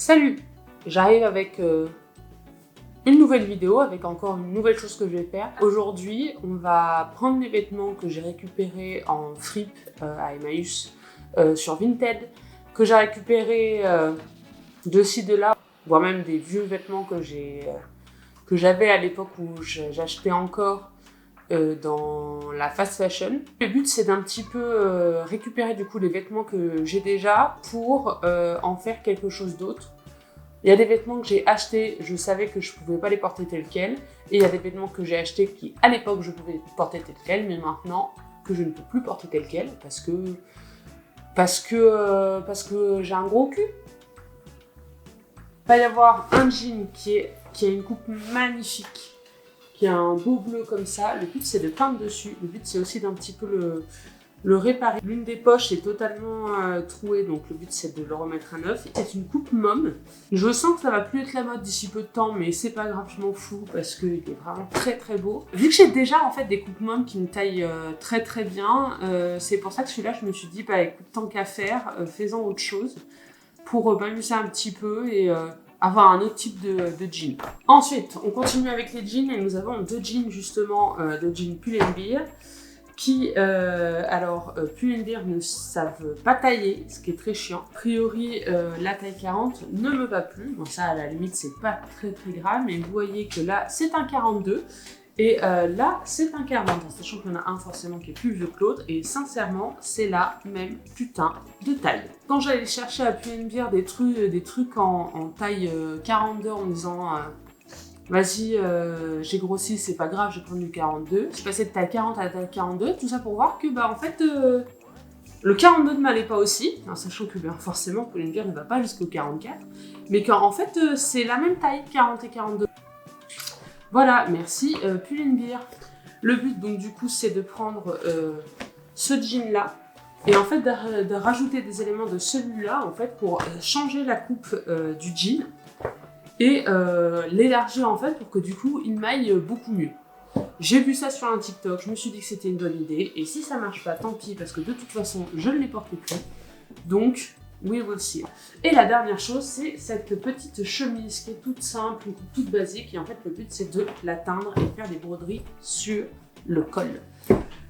Salut! J'arrive avec une nouvelle vidéo, avec encore une nouvelle chose que je vais faire. Aujourd'hui, on va prendre les vêtements que j'ai récupérés en fripe à Emmaüs sur Vinted, que j'ai récupérés de ci, de là, voire même des vieux vêtements que j'avais à l'époque où j'achetais encore dans la fast fashion. Le but, c'est d'un petit peu récupérer du coup les vêtements que j'ai déjà pour en faire quelque chose d'autre. Il y a des vêtements que j'ai achetés, je savais que je pouvais pas les porter tels quels, et il y a des vêtements que j'ai achetés qui à l'époque je pouvais porter tels quels, mais maintenant que je ne peux plus porter tels quels parce que j'ai un gros cul. Il va y avoir un jean qui a une coupe magnifique, qui a un beau bleu comme ça. Le but, c'est de peindre dessus. Le but, c'est aussi d'un petit peu le réparer. L'une des poches est totalement trouée, donc le but, c'est de le remettre à neuf. C'est une coupe môme. Je sens que ça va plus être la mode d'ici peu de temps, mais c'est pas grave, je m'en fous parce qu'il est vraiment très très beau. Vu que j'ai déjà en fait des coupes mômes qui me taillent très très bien, c'est pour ça que celui-là, je me suis dit, bah écoute, tant qu'à faire, faisons autre chose pour m'amuser un petit peu et avoir un autre type de jean. Ensuite, on continue avec les jeans et nous avons deux jeans justement, de jeans Pull&Bear qui, Pull&Bear ne savent pas tailler, ce qui est très chiant. A priori, la taille 40 ne me va plus. Bon, ça, à la limite, c'est pas très très grave, mais vous voyez que là, c'est un 42. Et là, c'est un 40, en sachant qu'il y en a un forcément qui est plus vieux que l'autre, et sincèrement, c'est la même putain de taille. Quand j'allais chercher à Pull&Bear des trucs en taille 42 en me disant vas-y, j'ai grossi, c'est pas grave, je vais prendre du 42. Je suis passée de taille 40 à la taille 42, tout ça pour voir que bah en fait le 42 ne m'allait pas aussi, en sachant que ben, forcément Pull&Bear ne va pas jusqu'au 44, mais qu'en fait c'est la même taille, 40 et 42. Voilà, merci Pull&Bear. Le but donc du coup c'est de prendre ce jean là et en fait de rajouter des éléments de celui-là en fait pour changer la coupe du jean et l'élargir en fait pour que du coup il m'aille beaucoup mieux. J'ai vu ça sur un TikTok, je me suis dit que c'était une bonne idée et si ça marche pas tant pis parce que de toute façon je ne les porte plus. Donc we will see. Et la dernière chose, c'est cette petite chemise qui est toute simple, toute basique. Et en fait, le but, c'est de la teindre et faire des broderies sur le col.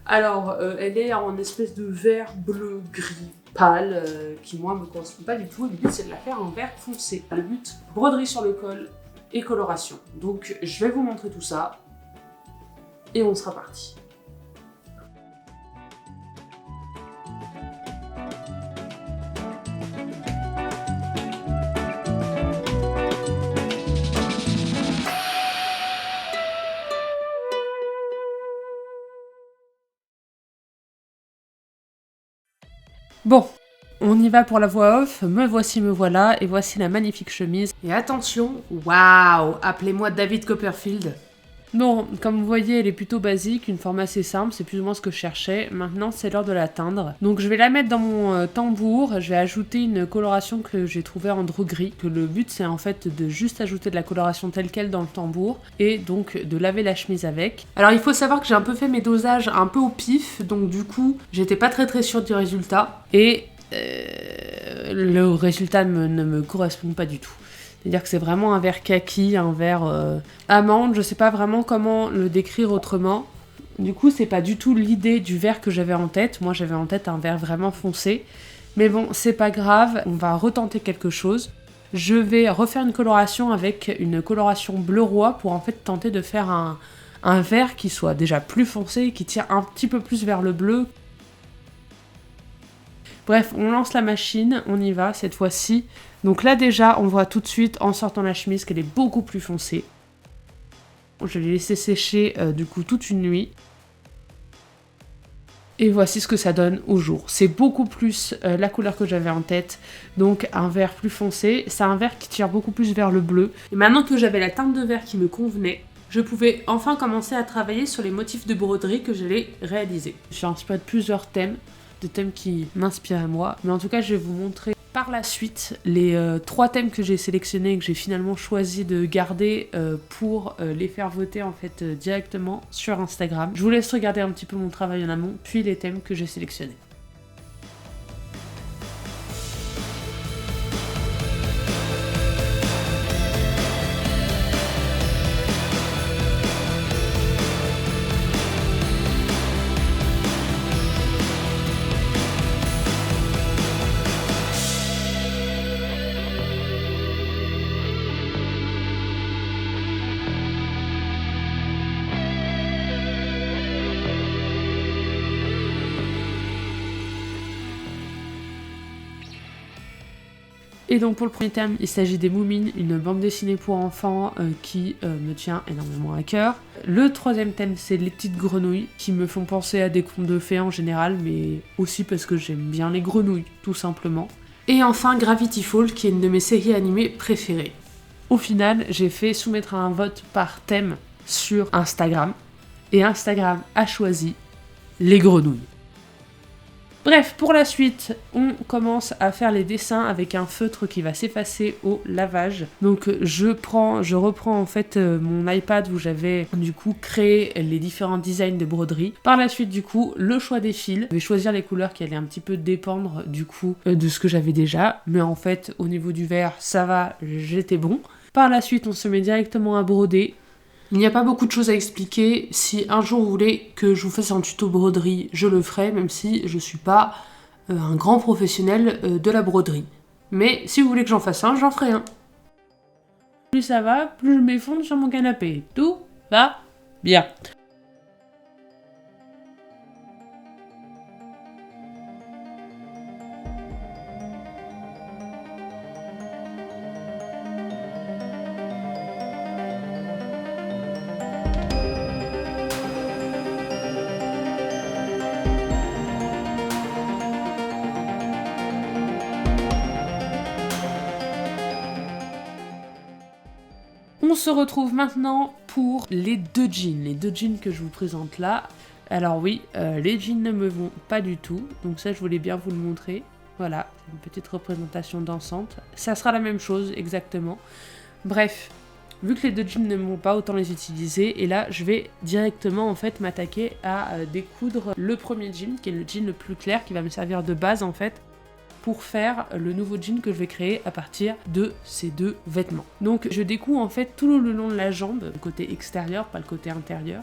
Alors, elle est en espèce de vert, bleu, gris, pâle, qui, moi, me correspond pas du tout. Le but, c'est de la faire en vert foncé. Le but, broderie sur le col et coloration. Donc, je vais vous montrer tout ça. Et on sera parti. Bon, on y va pour la voix off, me voici, me voilà, et voici la magnifique chemise. Et attention, waouh, appelez-moi David Copperfield. Bon, comme vous voyez, elle est plutôt basique, une forme assez simple, c'est plus ou moins ce que je cherchais. Maintenant, c'est l'heure de la teindre. Donc je vais la mettre dans mon tambour, je vais ajouter une coloration que j'ai trouvée en droguerie. Que le but, c'est en fait de juste ajouter de la coloration telle quelle dans le tambour, et donc de laver la chemise avec. Alors il faut savoir que j'ai un peu fait mes dosages un peu au pif, donc du coup, j'étais pas très sûre du résultat, et le résultat ne me correspond pas du tout. C'est-à-dire que c'est vraiment un vert kaki, un vert amande, je sais pas vraiment comment le décrire autrement. Du coup, c'est pas du tout l'idée du vert que j'avais en tête. Moi, j'avais en tête un vert vraiment foncé. Mais bon, c'est pas grave, on va retenter quelque chose. Je vais refaire une coloration avec une coloration bleu roi pour en fait tenter de faire un vert qui soit déjà plus foncé, qui tire un petit peu plus vers le bleu. Bref, on lance la machine, on y va cette fois-ci. Donc là déjà, on voit tout de suite en sortant la chemise qu'elle est beaucoup plus foncée. Je l'ai laissée sécher du coup toute une nuit. Et voici ce que ça donne au jour. C'est beaucoup plus la couleur que j'avais en tête, donc un vert plus foncé. C'est un vert qui tire beaucoup plus vers le bleu. Et maintenant que j'avais la teinte de vert qui me convenait, je pouvais enfin commencer à travailler sur les motifs de broderie que j'allais réaliser. Je suis inspirée de plusieurs thèmes, de thèmes qui m'inspirent à moi. Mais en tout cas, je vais vous montrer par la suite les 3 thèmes que j'ai sélectionnés et que j'ai finalement choisi de garder pour les faire voter en fait directement sur Instagram. Je vous laisse regarder un petit peu mon travail en amont, puis les thèmes que j'ai sélectionnés. Et donc pour le premier thème, il s'agit des Moumines, une bande dessinée pour enfants qui me tient énormément à cœur. Le troisième thème, c'est les petites grenouilles, qui me font penser à des contes de fées en général, mais aussi parce que j'aime bien les grenouilles, tout simplement. Et enfin Gravity Falls, qui est une de mes séries animées préférées. Au final, j'ai fait soumettre un vote par thème sur Instagram, et Instagram a choisi les grenouilles. Bref, pour la suite, on commence à faire les dessins avec un feutre qui va s'effacer au lavage. Donc je reprends en fait mon iPad où j'avais du coup créé les différents designs de broderie. Par la suite du coup, le choix des fils. Je vais choisir les couleurs qui allaient un petit peu dépendre du coup de ce que j'avais déjà. Mais en fait, au niveau du vert, ça va, j'étais bon. Par la suite, on se met directement à broder. Il n'y a pas beaucoup de choses à expliquer. Si un jour vous voulez que je vous fasse un tuto broderie, je le ferai, même si je suis pas un grand professionnel de la broderie. Mais si vous voulez que j'en fasse un, j'en ferai un. Plus ça va, plus je m'effondre sur mon canapé. Tout va bien. On se retrouve maintenant pour les deux jeans que je vous présente là. Alors oui, les jeans ne me vont pas du tout, donc ça je voulais bien vous le montrer. Voilà, une petite représentation dansante. Ça sera la même chose exactement. Bref, vu que les deux jeans ne me vont pas, autant les utiliser. Et là, je vais directement en fait m'attaquer à découdre le premier jean, qui est le jean le plus clair, qui va me servir de base en fait pour faire le nouveau jean que je vais créer à partir de ces deux vêtements. Donc je découds en fait tout le long de la jambe, le côté extérieur, pas le côté intérieur.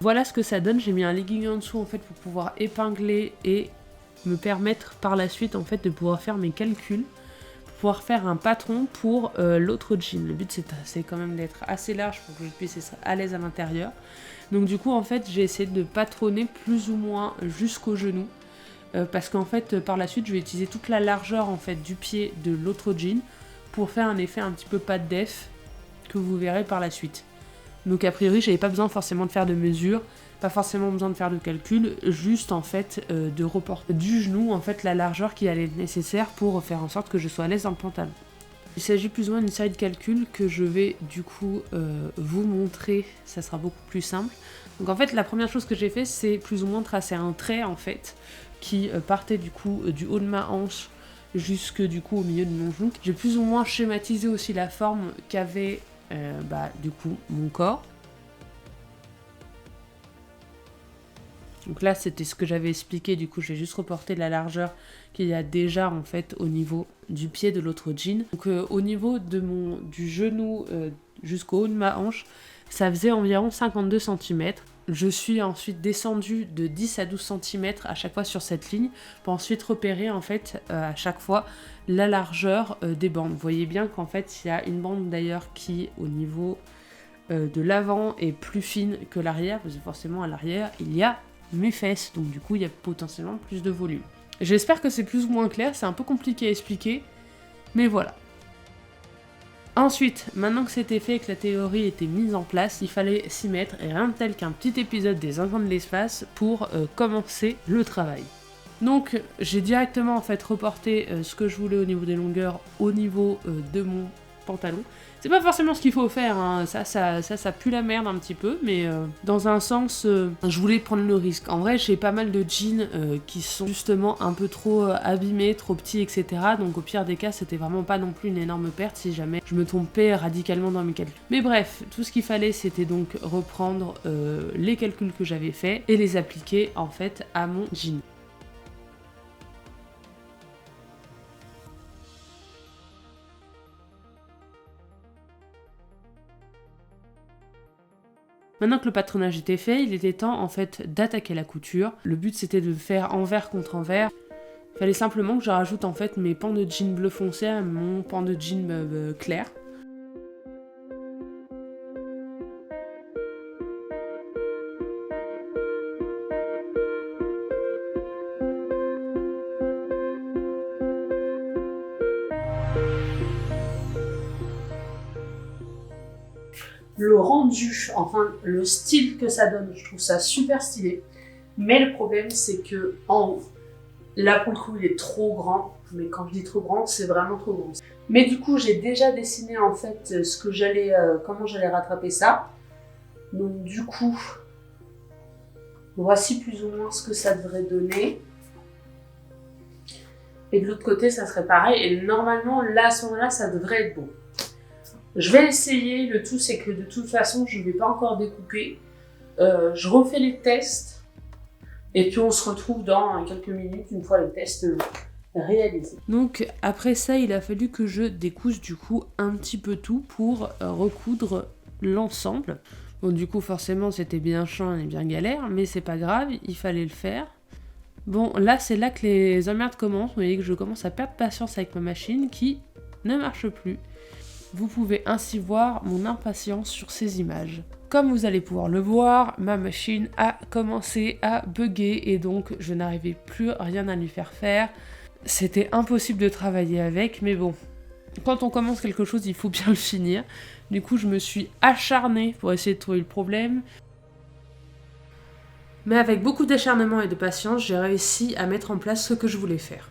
Voilà ce que ça donne, j'ai mis un legging en dessous en fait pour pouvoir épingler et me permettre par la suite en fait de pouvoir faire mes calculs, pour pouvoir faire un patron pour l'autre jean. Le but c'est quand même d'être assez large pour que je puisse être à l'aise à l'intérieur. Donc du coup en fait j'ai essayé de patronner plus ou moins jusqu'au genou parce qu'en fait par la suite je vais utiliser toute la largeur en fait du pied de l'autre jean pour faire un effet un petit peu patte def que vous verrez par la suite. Donc a priori, j'avais pas besoin forcément de faire de mesures, pas forcément besoin de faire de calcul, juste en fait de reporter du genou en fait la largeur qui allait être nécessaire pour faire en sorte que je sois à l'aise dans le pantalon. Il s'agit plus ou moins d'une série de calculs que je vais du coup vous montrer, ça sera beaucoup plus simple. Donc en fait la première chose que j'ai fait c'est plus ou moins tracer un trait en fait qui partait du coup du haut de ma hanche jusque du coup au milieu de mon genou. J'ai plus ou moins schématisé aussi la forme qu'avait du coup mon corps. Donc là c'était ce que j'avais expliqué, du coup je vais juste reporter la largeur qu'il y a déjà en fait au niveau du pied de l'autre jean. Donc au niveau de du genou jusqu'au haut de ma hanche, ça faisait environ 52 cm. Je suis ensuite descendue de 10 à 12 cm à chaque fois sur cette ligne pour ensuite repérer en fait à chaque fois la largeur des bandes. Vous voyez bien qu'en fait il y a une bande d'ailleurs qui au niveau de l'avant est plus fine que l'arrière parce que forcément à l'arrière il y a mes fesses, donc du coup il y a potentiellement plus de volume. J'espère que c'est plus ou moins clair, c'est un peu compliqué à expliquer, mais voilà. Ensuite, maintenant que c'était fait et que la théorie était mise en place, il fallait s'y mettre, et rien de tel qu'un petit épisode des Enfants de l'espace pour commencer le travail. Donc j'ai directement en fait reporté ce que je voulais au niveau des longueurs au niveau de mon pantalon. C'est pas forcément ce qu'il faut faire, hein. Ça pue la merde un petit peu, mais dans un sens, je voulais prendre le risque. En vrai, j'ai pas mal de jeans qui sont justement un peu trop abîmés, trop petits, etc. Donc au pire des cas, c'était vraiment pas non plus une énorme perte si jamais je me trompais radicalement dans mes calculs. Mais bref, tout ce qu'il fallait, c'était donc reprendre les calculs que j'avais faits et les appliquer en fait à mon jean. Maintenant que le patronage était fait, il était temps en fait d'attaquer la couture. Le but c'était de faire envers contre envers. Il fallait simplement que je rajoute en fait mes pans de jean bleu foncé à mon pan de jean clair. Le rendu, enfin le style que ça donne, je trouve ça super stylé. Mais le problème c'est que en haut, là pour le coup il est trop grand. Mais quand je dis trop grand, c'est vraiment trop grand. Mais du coup j'ai déjà dessiné en fait ce que j'allais, comment j'allais rattraper ça. Donc du coup, voici plus ou moins ce que ça devrait donner. Et de l'autre côté ça serait pareil. Et normalement là à ce moment-là ça devrait être bon. Je vais essayer, le tout c'est que de toute façon je ne vais pas encore découper. Je refais les tests et puis on se retrouve dans quelques minutes une fois les tests réalisés. Donc après ça il a fallu que je découse du coup un petit peu tout pour recoudre l'ensemble. Bon du coup forcément c'était bien chiant et bien galère mais c'est pas grave, il fallait le faire. Bon là c'est là que les emmerdes commencent, vous voyez que je commence à perdre patience avec ma machine qui ne marche plus. Vous pouvez ainsi voir mon impatience sur ces images. Comme vous allez pouvoir le voir, ma machine a commencé à bugger et donc je n'arrivais plus rien à lui faire faire. C'était impossible de travailler avec, mais bon, quand on commence quelque chose, il faut bien le finir. Du coup, je me suis acharnée pour essayer de trouver le problème. Mais avec beaucoup d'acharnement et de patience, j'ai réussi à mettre en place ce que je voulais faire.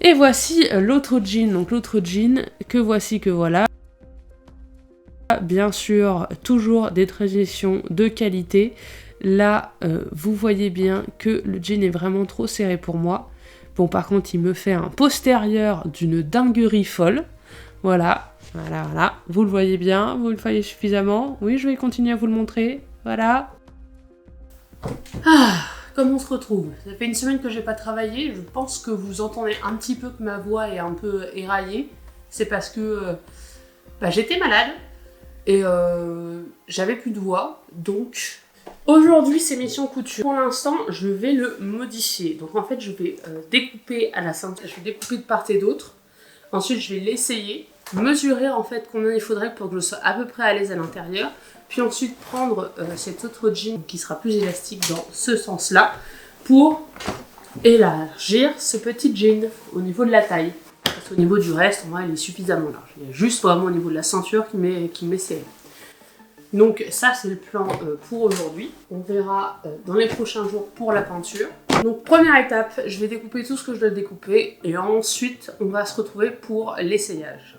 Et voici l'autre jean, donc l'autre jean que voici que voilà. Bien sûr, toujours des transitions de qualité. Là, vous voyez bien que le jean est vraiment trop serré pour moi. Bon, par contre, il me fait un postérieur d'une dinguerie folle. Voilà, voilà, voilà. Vous le voyez bien, vous le voyez suffisamment. Oui, je vais continuer à vous le montrer. Voilà. Ah, comme on se retrouve. Ça fait une semaine que j'ai pas travaillé. Je pense que vous entendez un petit peu que ma voix est un peu éraillée. C'est parce que j'étais malade. Et j'avais plus de voix, donc aujourd'hui c'est mission couture. Pour l'instant je vais le modifier, donc en fait je vais découper à la ceinture, je vais découper de part et d'autre, ensuite je vais l'essayer, mesurer en fait combien il faudrait pour que je sois à peu près à l'aise à l'intérieur, puis ensuite prendre cet autre jean qui sera plus élastique dans ce sens là pour élargir ce petit jean au niveau de la taille. Parce qu'au niveau du reste, moi, il est suffisamment large. Il y a juste vraiment au niveau de la ceinture qui m'est serré. Donc ça, c'est le plan pour aujourd'hui. On verra dans les prochains jours pour la peinture. Donc première étape, je vais découper tout ce que je dois découper. Et ensuite, on va se retrouver pour l'essayage.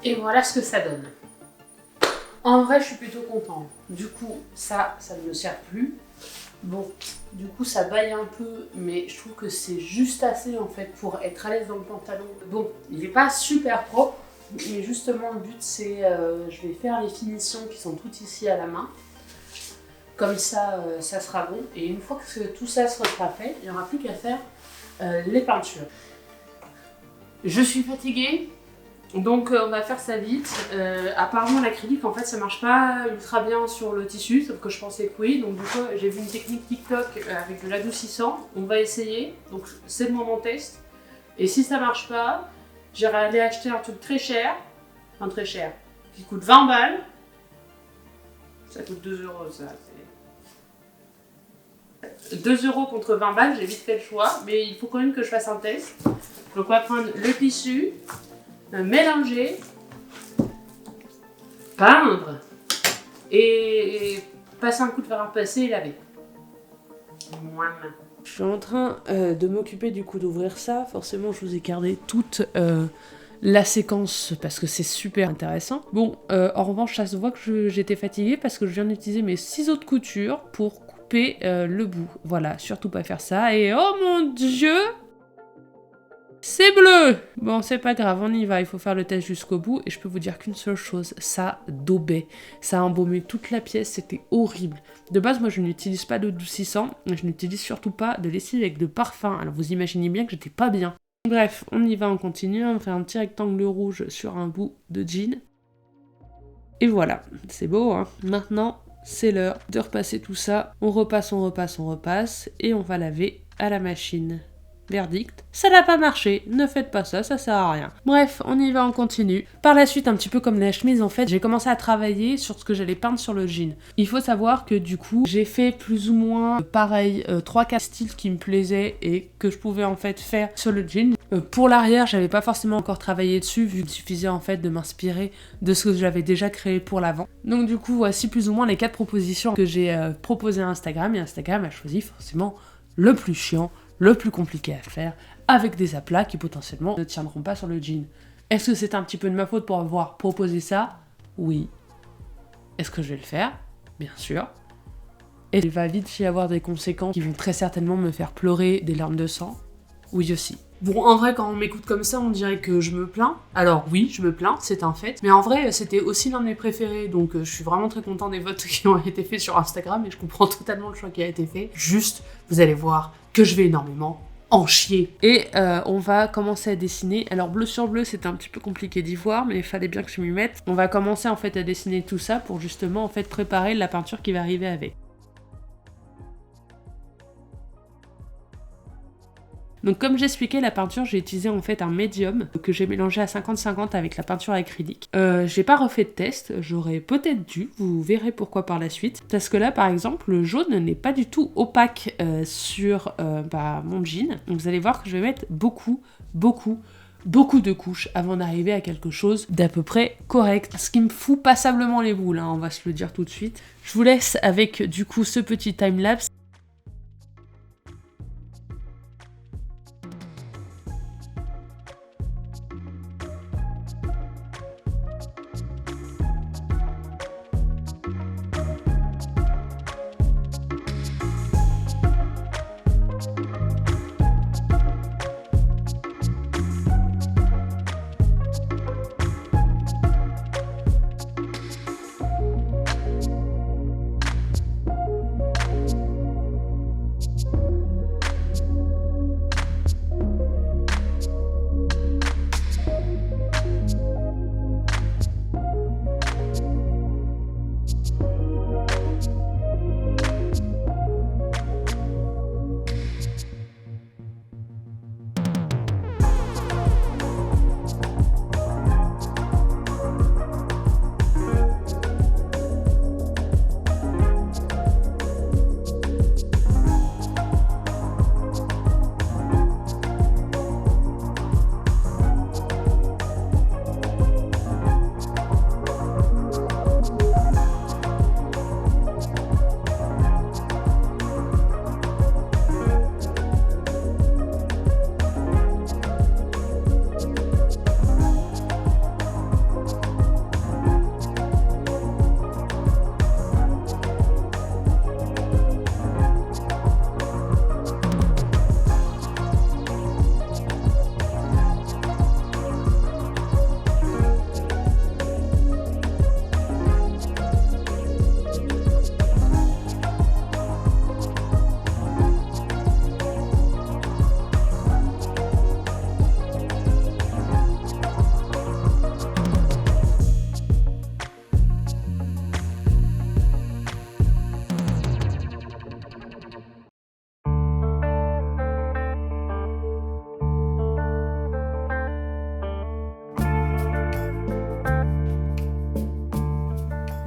Et voilà ce que ça donne. En vrai, je suis plutôt contente. Du coup, ça ne me sert plus. Bon, du coup, ça baille un peu, mais je trouve que c'est juste assez en fait pour être à l'aise dans le pantalon. Bon, il n'est pas super propre, mais justement, le but c'est, je vais faire les finitions qui sont toutes ici à la main. Comme ça, ça sera bon. Et une fois que tout ça sera fait, il n'y aura plus qu'à faire les peintures. Je suis fatiguée. Donc on va faire ça vite. Apparemment l'acrylique en fait ça marche pas ultra bien sur le tissu, sauf que je pensais que oui. Donc du coup j'ai vu une technique TikTok avec de l'adoucissant. On va essayer. Donc c'est le moment test. Et si ça marche pas, j'irai aller acheter un truc très cher, enfin très cher, qui coûte 20 balles. Ça coûte 2 euros, ça. 2 euros contre 20 balles, j'ai vite fait le choix, mais il faut quand même que je fasse un test. Donc on va prendre le tissu, mélanger, peindre et passer un coup de fer à repasser et laver. Je suis en train de m'occuper du coup d'ouvrir ça. Forcément, je vous ai gardé toute la séquence parce que c'est super intéressant. Bon, en revanche, ça se voit que j'étais fatiguée parce que je viens d'utiliser mes ciseaux de couture pour couper le bout. Voilà, surtout pas faire ça. Et oh mon Dieu! C'est bleu! Bon, c'est pas grave, on y va, il faut faire le test jusqu'au bout, et je peux vous dire qu'une seule chose, ça daubait. Ça a embaumé toute la pièce, c'était horrible. De base, moi, je n'utilise pas d'adoucissant, et je n'utilise surtout pas de lessive avec de parfum, alors vous imaginez bien que j'étais pas bien. Bref, on y va, on continue, on fait un petit rectangle rouge sur un bout de jean. Et voilà, c'est beau, hein. Maintenant, c'est l'heure de repasser tout ça. On repasse, et on va laver à la machine. Verdict, ça n'a pas marché, ne faites pas ça, ça sert à rien. Bref, on y va, on continue. Par la suite, un petit peu comme la chemise, en fait, j'ai commencé à travailler sur ce que j'allais peindre sur le jean. Il faut savoir que du coup, j'ai fait plus ou moins pareil, 3-4 styles qui me plaisaient et que je pouvais en fait faire sur le jean. Pour l'arrière, j'avais pas forcément encore travaillé dessus, vu qu'il suffisait en fait de m'inspirer de ce que j'avais déjà créé pour l'avant. Donc du coup, voici plus ou moins les 4 propositions que j'ai proposées à Instagram, et Instagram a choisi forcément le plus chiant, le plus compliqué à faire, avec des aplats qui potentiellement ne tiendront pas sur le jean. Est-ce que c'est un petit peu de ma faute pour avoir proposé ça? Oui. Est-ce que je vais le faire? Bien sûr. Et il va vite y avoir des conséquences qui vont très certainement me faire pleurer des larmes de sang? Oui aussi. Bon, en vrai, quand on m'écoute comme ça, on dirait que je me plains. Alors oui, je me plains, c'est un fait. Mais en vrai, c'était aussi l'un de mes préférés, donc je suis vraiment très content des votes qui ont été faits sur Instagram, et je comprends totalement le choix qui a été fait. Juste, vous allez voir que je vais énormément en chier. Et on va commencer à dessiner. Alors bleu sur bleu, c'était un petit peu compliqué d'y voir, mais il fallait bien que je m'y mette. On va commencer en fait à dessiner tout ça pour justement en fait préparer la peinture qui va arriver avec. Donc comme j'expliquais, la peinture, j'ai utilisé en fait un médium que j'ai mélangé à 50-50 avec la peinture acrylique. J'ai pas refait de test, j'aurais peut-être dû, vous verrez pourquoi par la suite. Parce que là, par exemple, le jaune n'est pas du tout opaque sur mon jean. Donc vous allez voir que je vais mettre beaucoup de couches avant d'arriver à quelque chose d'à peu près correct. Ce qui me fout passablement les boules, hein, on va se le dire tout de suite. Je vous laisse avec du coup ce petit timelapse.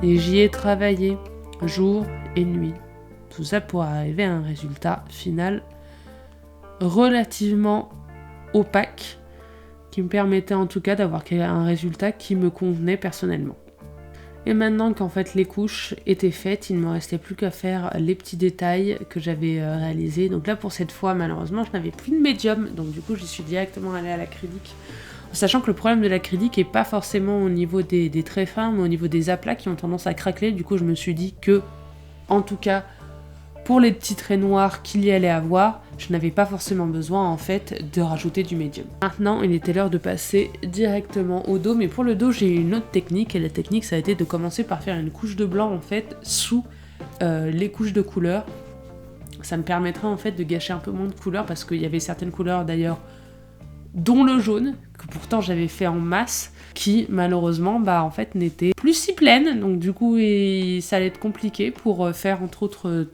Et j'y ai travaillé. jour et nuit. Tout ça pour arriver à un résultat final relativement opaque, qui me permettait en tout cas d'avoir un résultat qui me convenait personnellement. Et maintenant qu'en fait les couches étaient faites, il ne me restait plus qu'à faire les petits détails que j'avais réalisés. Donc là pour cette fois malheureusement je n'avais plus de médium, donc du coup j'y suis directement allée à l'acrylique. Sachant que le problème de l'acrylique n'est pas forcément au niveau des traits fins, mais au niveau des aplats qui ont tendance à craqueler. Du coup je me suis dit que, en tout cas pour les petits traits noirs qu'il y allait avoir, je n'avais pas forcément besoin en fait de rajouter du médium. Maintenant, il était l'heure de passer directement au dos, mais pour le dos, j'ai eu une autre technique, et la technique, ça a été de commencer par faire une couche de blanc en fait sous les couches de couleurs. Ça me permettrait en fait de gâcher un peu moins de couleurs, parce qu'il y avait certaines couleurs d'ailleurs, dont le jaune, que pourtant j'avais fait en masse, qui malheureusement en fait n'était plus si pleine, donc du coup ça allait être compliqué pour faire entre autres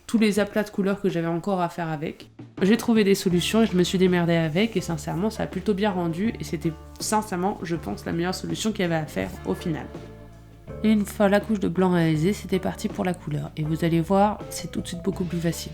tous les aplats de couleurs que j'avais encore à faire avec. J'ai trouvé des solutions et je me suis démerdée avec, et sincèrement ça a plutôt bien rendu, et c'était sincèrement je pense la meilleure solution qu'il y avait à faire au final. Et une fois la couche de blanc réalisée, c'était parti pour la couleur, et vous allez voir c'est tout de suite beaucoup plus facile.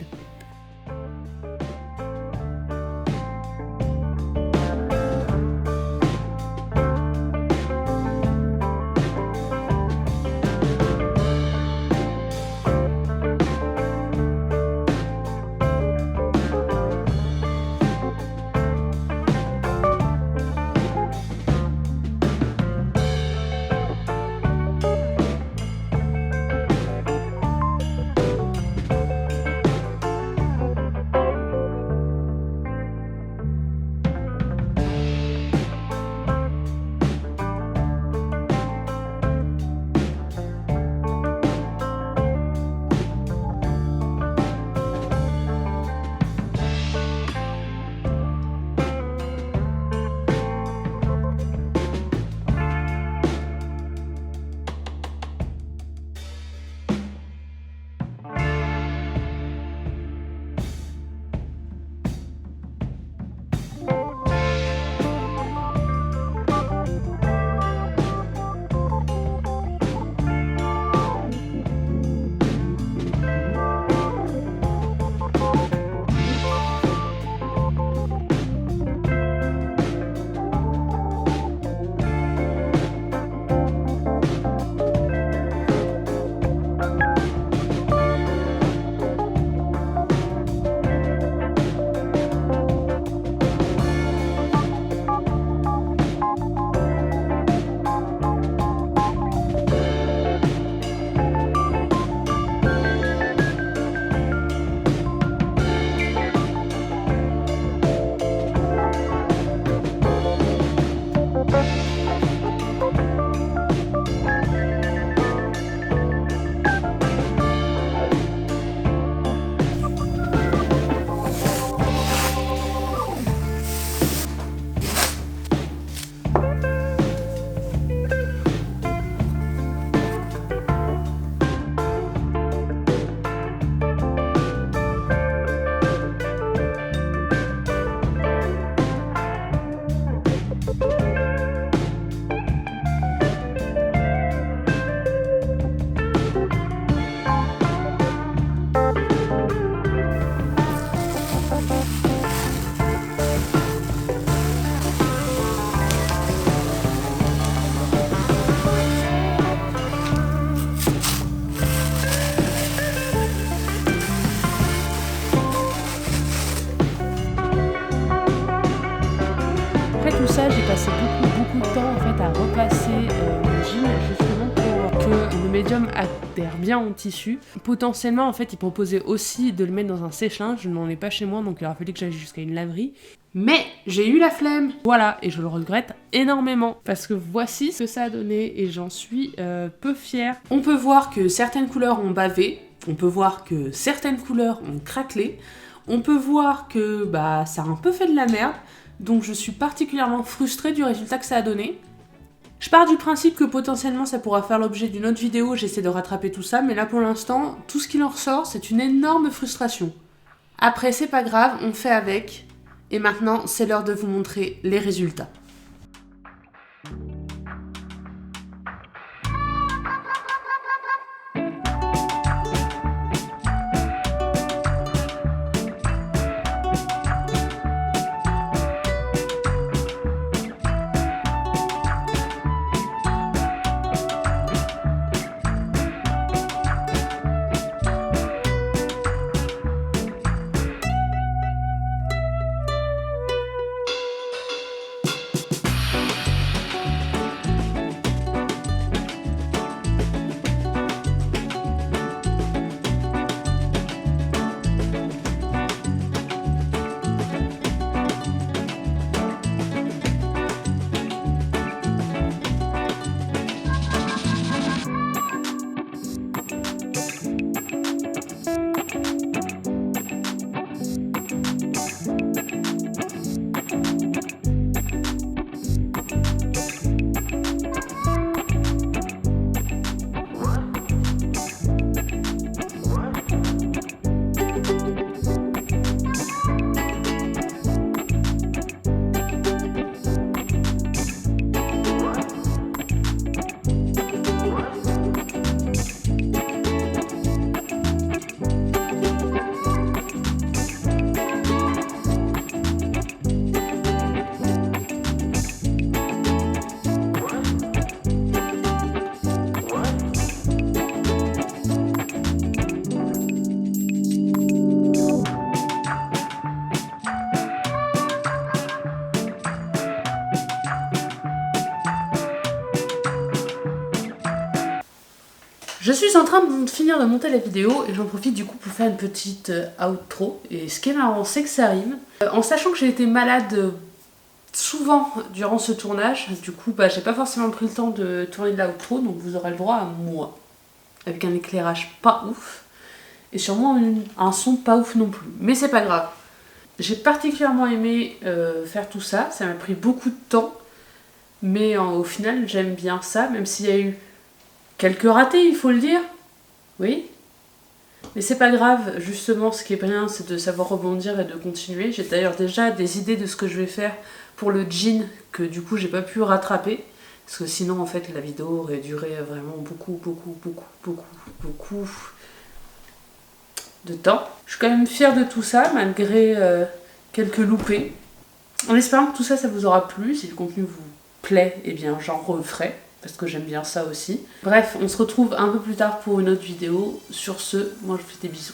Tout ça, j'ai passé beaucoup de temps en fait à repasser mon jean justement pour que le médium adhère bien au tissu. Potentiellement en fait il proposait aussi de le mettre dans un sèche-linge, je n'en ai pas chez moi donc il aurait fallu que j'aille jusqu'à une laverie. Mais j'ai eu la flemme, voilà, et je le regrette énormément parce que voici ce que ça a donné et j'en suis peu fière. On peut voir que certaines couleurs ont bavé, on peut voir que certaines couleurs ont craquelé, on peut voir que ça a un peu fait de la merde. Donc je suis particulièrement frustrée du résultat que ça a donné. Je pars du principe que potentiellement ça pourra faire l'objet d'une autre vidéo, j'essaie de rattraper tout ça, mais là pour l'instant, tout ce qu'il en ressort, c'est une énorme frustration. Après, c'est pas grave, on fait avec, et maintenant c'est l'heure de vous montrer les résultats. Je suis en train de finir de monter la vidéo et j'en profite du coup pour faire une petite outro. Et ce qui est marrant, c'est que ça rime. En sachant que j'ai été malade souvent durant ce tournage, du coup j'ai pas forcément pris le temps de tourner de l'outro, donc vous aurez le droit à moi. Avec un éclairage pas ouf. Et sûrement un son pas ouf non plus. Mais c'est pas grave. J'ai particulièrement aimé faire tout ça. Ça m'a pris beaucoup de temps. Mais au final, j'aime bien ça, même s'il y a eu quelques ratés, il faut le dire. Oui. Mais c'est pas grave, justement, ce qui est bien, c'est de savoir rebondir et de continuer. J'ai d'ailleurs déjà des idées de ce que je vais faire pour le jean, que du coup, j'ai pas pu rattraper. Parce que sinon, en fait, la vidéo aurait duré vraiment beaucoup de temps. Je suis quand même fière de tout ça, malgré quelques loupés. En espérant que tout ça, ça vous aura plu. Si le contenu vous plaît, eh bien, j'en referai. Parce que j'aime bien ça aussi. Bref, on se retrouve un peu plus tard pour une autre vidéo. Sur ce, moi je vous fais des bisous.